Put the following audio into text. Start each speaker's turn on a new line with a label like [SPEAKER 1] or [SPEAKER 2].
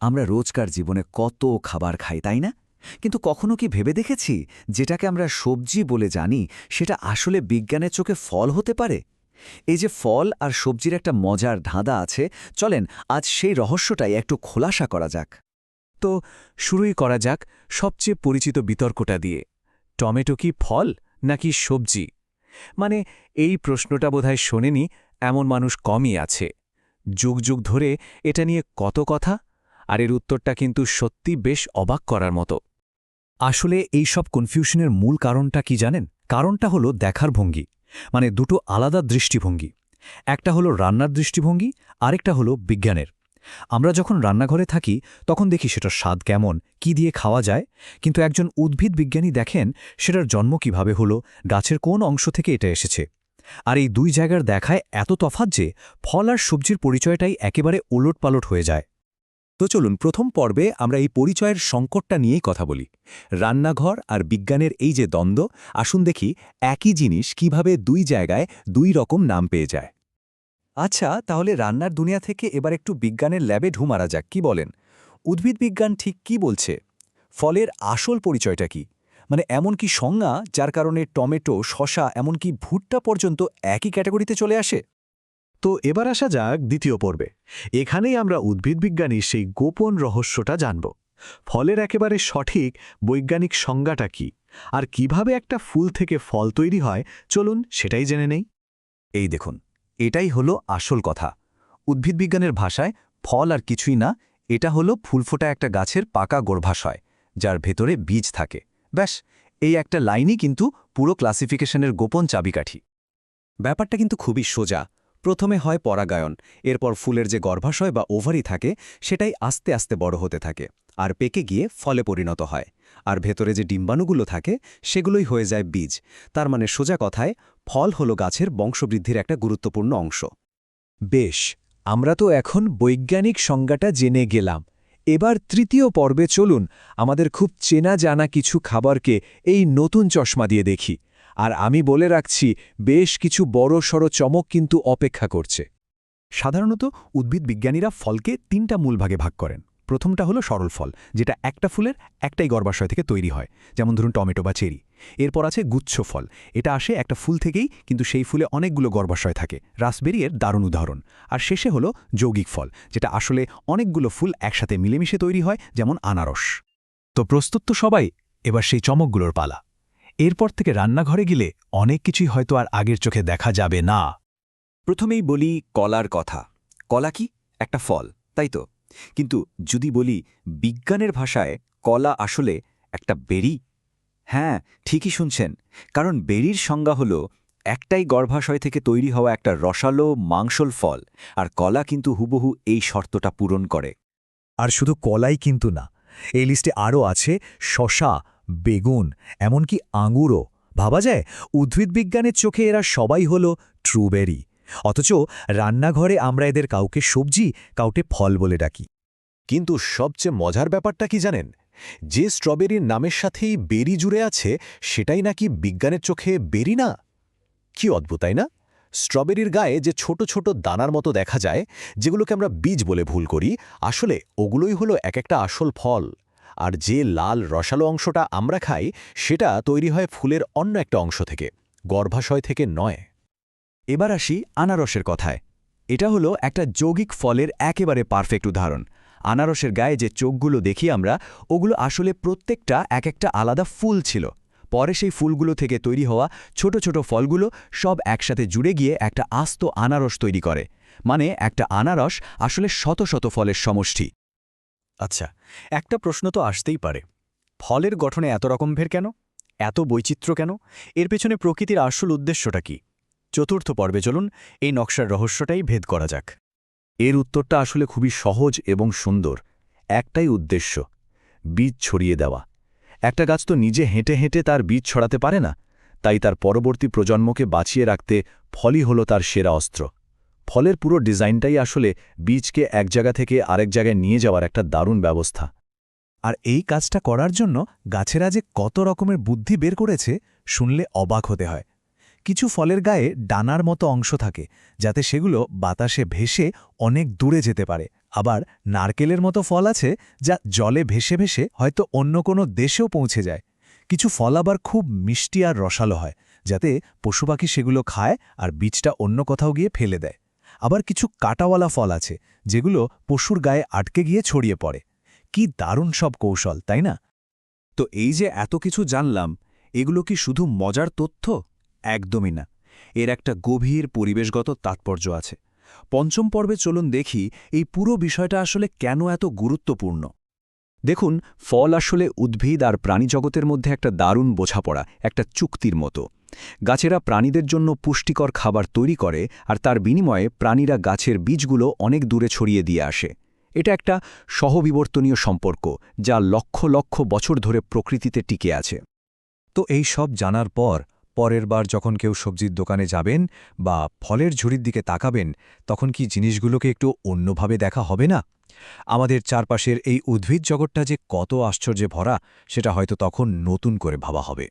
[SPEAKER 1] আমরা রোজকার জীবনে কত খাবার খাই তাই না? কিন্তু কখনো কি ভেবে দেখেছি যেটাকে আমরা সবজি বলে জানি সেটা আসলে বিজ্ঞানের চোখে ফল হতে পারে? এই যে ফল আর সবজির একটা মজার ধাঁধা আছে, চলেন আজ সেই রহস্যটাই একটু খোলাসা করা যাক।
[SPEAKER 2] তো শুরুই করা যাক সবচেয়ে পরিচিত বিতর্কটা দিয়ে। টমেটো কি ফল নাকি সবজি? মানে এই প্রশ্নটা বোধহয় শোনেনি এমন মানুষ কমই আছে। যুগ যুগ ধরে এটা নিয়ে কত কথা, আর এর উত্তরটা কিন্তু সত্যি বেশ অবাক করার মতো।
[SPEAKER 3] আসলে এই সব কনফিউশনের মূল কারণটা কি জানেন? কারণটা হলো দেখার ভঙ্গি, মানে দুটো আলাদা দৃষ্টিভঙ্গি। একটা হলো রান্নার দৃষ্টিভঙ্গি, আরেকটা হলো বিজ্ঞানের। আমরা যখন রান্নাঘরে থাকি তখন দেখি সেটার স্বাদ কেমন, কি দিয়ে খাওয়া যায়, কিন্তু একজন উদ্ভিদ বিজ্ঞানী দেখেন সেটার জন্ম কিভাবে হলো, গাছের কোন অংশ থেকে এটা এসেছে। আর এই দুই জায়গার দেখায় এত তফাৎ যে ফল আর সবজির পরিচয়টাই একেবারে ওলটপালট হয়ে যায়।
[SPEAKER 2] তো চলুন প্রথম পর্বে আমরা এই পরিচয়ের সংকটটা নিয়েই কথা বলি। রান্নাঘর আর বিজ্ঞানের এই যে দ্বন্দ্ব, আসুন দেখি একই জিনিস কিভাবে দুই জায়গায় দুই রকম নাম পেয়ে যায়।
[SPEAKER 3] আচ্ছা, তাহলে রান্নার দুনিয়া থেকে এবার একটু বিজ্ঞানের ল্যাবে ঢু মারা যাক, কি বলেন? উদ্ভিদ বিজ্ঞান ঠিক কি বলছে? ফলের আসল পরিচয়টা কি? মানে এমন কি সংজ্ঞা যার কারণে টমেটো, শসা, এমনকি ভুট্টা পর্যন্ত একই ক্যাটাগরিতে চলে আসে?
[SPEAKER 4] তো এবার আসা যাক দ্বিতীয় পর্বে। এখানেই আমরা উদ্ভিদবিজ্ঞানীর সেই গোপন রহস্যটা জানব। ফলের একেবারে সঠিক বৈজ্ঞানিক সংজ্ঞাটা কি, আর কিভাবে একটা ফুল থেকে ফল তৈরি হয়, চলুন সেটাই জেনে নেই।
[SPEAKER 3] এই দেখুন, এটাই হলো আসল কথা। উদ্ভিদবিজ্ঞানের ভাষায় ফল আর কিছুই না, এটা হলো ফুলফোটা একটা গাছের পাকা গর্ভাশয়, যার ভেতরে বীজ থাকে। ব্যাস, এই একটা লাইনই কিন্তু পুরো ক্লাসিফিকেশনের গোপন চাবিকাঠি। ব্যাপারটা কিন্তু খুবই সোজা। প্রথমে হয় পরাগায়ন, এরপর ফুলের যে গর্ভাশয় বা ওভারি থাকে সেটাই আস্তে আস্তে বড় হতে থাকে, আর পেকে গিয়ে ফলে পরিণত হয়। আর ভেতরে যে ডিম্বাণুগুলো থাকে সেগুলোই হয়ে যায় বীজ। তার মানে সোজা কথায় ফল হলো গাছের বংশবৃদ্ধির একটা গুরুত্বপূর্ণ অংশ।
[SPEAKER 2] বেশ, আমরা তো এখন বৈজ্ঞানিক সংজ্ঞাটা জেনে গেলাম। এবার তৃতীয় পর্বে চলুন আমাদের খুব চেনা জানা কিছু খাবারকে এই নতুন চশমা দিয়ে দেখি। আর আমি বলে রাখছি, বেশ কিছু বড়সড় চমক কিন্তু অপেক্ষা করছে।
[SPEAKER 3] সাধারণত উদ্ভিদ বিজ্ঞানীরা ফলকে তিনটা মূল ভাগে ভাগ করেন। প্রথমটা হলো সরল ফল, যেটা একটা ফুলের একটাই গর্ভাশয় থেকে তৈরি হয়, যেমন ধরুন টমেটো বা চেরি। এরপর আছে গুচ্ছ ফল, এটা আসে একটা ফুল থেকেই, কিন্তু সেই ফুলে অনেকগুলো গর্ভাশয় থাকে, রাসবেরি এর দারুণ উদাহরণ। আর শেষে হলো যৌগিক ফল, যেটা আসলে অনেকগুলো ফুল একসাথে মিলেমিশে তৈরি হয়, যেমন আনারস।
[SPEAKER 4] তো প্রস্তুত তো সবাই? এবার সেই চমকগুলোর পালা। এরপর থেকে রান্নাঘরে গেলে অনেক কিছুই হয়তো আর আগের চোখে দেখা যাবে না।
[SPEAKER 1] প্রথমেই বলি কলার কথা। কলা কি? একটা ফল, তাই তো? কিন্তু যদি বলি বিজ্ঞানের ভাষায় কলা আসলে একটা বেরি। হ্যাঁ, ঠিকই শুনছেন, কারণ বেরির সংজ্ঞা হল একটাই গর্ভাশয় থেকে তৈরি হওয়া একটা রসালো মাংসল ফল, আর কলা কিন্তু হুবহু এই শর্তটা পূরণ করে।
[SPEAKER 3] আর শুধু কলাই কিন্তু না, এই লিস্টে আরও আছে শসা, বেগুন, এমনকি আঙুরও। ভাবা যায় উদ্ভিদবিজ্ঞানের চোখে এরা সবাই হলো ট্রুবেরি, অথচ রান্নাঘরে আমরা এদের কাউকে সবজি, কাউকে ফল বলে ডাকি।
[SPEAKER 4] কিন্তু সবচেয়ে মজার ব্যাপারটা কি জানেন? যে স্ট্রবেরির নামের সাথেই বেরি জুড়ে আছে, সেটাই নাকি বিজ্ঞানের চোখে বেরি না। কি অদ্ভুত, তাই না? স্ট্রবেরির গায়ে যে ছোট ছোট দানার মতো দেখা যায়, যেগুলোকে আমরা বীজ বলে ভুল করি, আসলে ওগুলোই হলো এক একটা আসল ফল। আর যে লাল রসালো অংশটা আমরা খাই, সেটা তৈরি হয় ফুলের অন্য একটা অংশ থেকে, গর্ভাশয় থেকে নয়।
[SPEAKER 3] এবার আসি আনারসের কথায়। এটা হলো একটা যৌগিক ফলের একেবারে পারফেক্ট উদাহরণ। আনারসের গায়ে যে চোখগুলো দেখি আমরা, ওগুলো আসলে প্রত্যেকটা এক একটা আলাদা ফুল ছিল। পরে সেই ফুলগুলো থেকে তৈরি হওয়া ছোট ছোট ফলগুলো সব একসাথে জুড়ে গিয়ে একটা আস্ত আনারস তৈরি করে। মানে একটা আনারস আসলে শত শত ফলের সমষ্টি।
[SPEAKER 5] আচ্ছা, একটা প্রশ্ন তো আসতেই পারে, ফলের গঠনে এত রকম ভের কেন, এত বৈচিত্র্য কেন? এর পেছনে প্রকৃতির আসল উদ্দেশ্যটা কি? চতুর্থ পর্বে চলুন এই নকশার রহস্যটাই ভেদ করা যাক।
[SPEAKER 3] এর উত্তরটা আসলে খুবই সহজ এবং সুন্দর। একটাই উদ্দেশ্য, বীজ ছড়িয়ে দেওয়া। একটা গাছ তো নিজে হেঁটে হেঁটে তার বীজ ছড়াতে পারে না, তাই তার পরবর্তী প্রজন্মকে বাঁচিয়ে রাখতে ফলই হলো তার সেরা অস্ত্র। ফলের পুরো ডিজাইনটাই আসলে বীজকে এক জায়গা থেকে আরেক জায়গায় নিয়ে যাওয়ার একটা দারুণ ব্যবস্থা। আর এই কাজটা করার জন্য গাছেরা যে কত রকমের বুদ্ধি বের করেছে, শুনলে অবাক হতে হয়। কিছু ফলের গায়ে ডানার মতো অংশ থাকে যাতে সেগুলো বাতাসে ভেসে অনেক দূরে যেতে পারে। আবার নারকেলের মতো ফল আছে যা জলে ভেসে ভেসে হয়তো অন্য কোনো দেশেও পৌঁছে যায়। কিছু ফল আবার খুব মিষ্টি আর রসালো হয়, যাতে পশুপাখি সেগুলো খায় আর বীজটা অন্য কোথাও গিয়ে ফেলে দেয়। আবার কিছু কাঁটাওয়ালা ফল আছে যেগুলো পশুর গায়ে আটকে গিয়ে ছড়িয়ে পড়ে। কি দারুণ সব কৌশল, তাই না?
[SPEAKER 1] তো এই যে এত কিছু জানলাম, এগুলো কি শুধু মজার তথ্য? একদমই না, এর একটা গভীর পরিবেশগত তাৎপর্য আছে। পঞ্চম পর্বে চলুন দেখি এই পুরো বিষয়টা আসলে কেন এত গুরুত্বপূর্ণ। দেখুন, ফল আসলে উদ্ভিদ আর প্রাণীজগতের মধ্যে একটা দারুণ বোঝাপড়া, একটা চুক্তির মতো। গাছেরা প্রাণীদের জন্য পুষ্টিকর খাবার তৈরি করে আর তার বিনিময়ে প্রাণীরা গাছের বীজগুলো অনেক দূরে ছড়িয়ে দিয়ে আসে। এটা একটা সহবিবর্তনীয় সম্পর্ক যা লক্ষ লক্ষ বছর ধরে প্রকৃতিতে টিকে আছে।
[SPEAKER 3] তো এই সব জানার পর পরের বার যখন কেউ সবজির দোকানে যাবেন বা ফলের ঝুড়ির দিকে তাকাবেন, তখন কি জিনিসগুলোকে একটু অন্যভাবে দেখা হবে না? আমাদের চারপাশের এই উদ্ভিদ জগৎটা যে কত আশ্চর্যে ভরা, সেটা হয়তো তখন নতুন করে ভাবা হবে।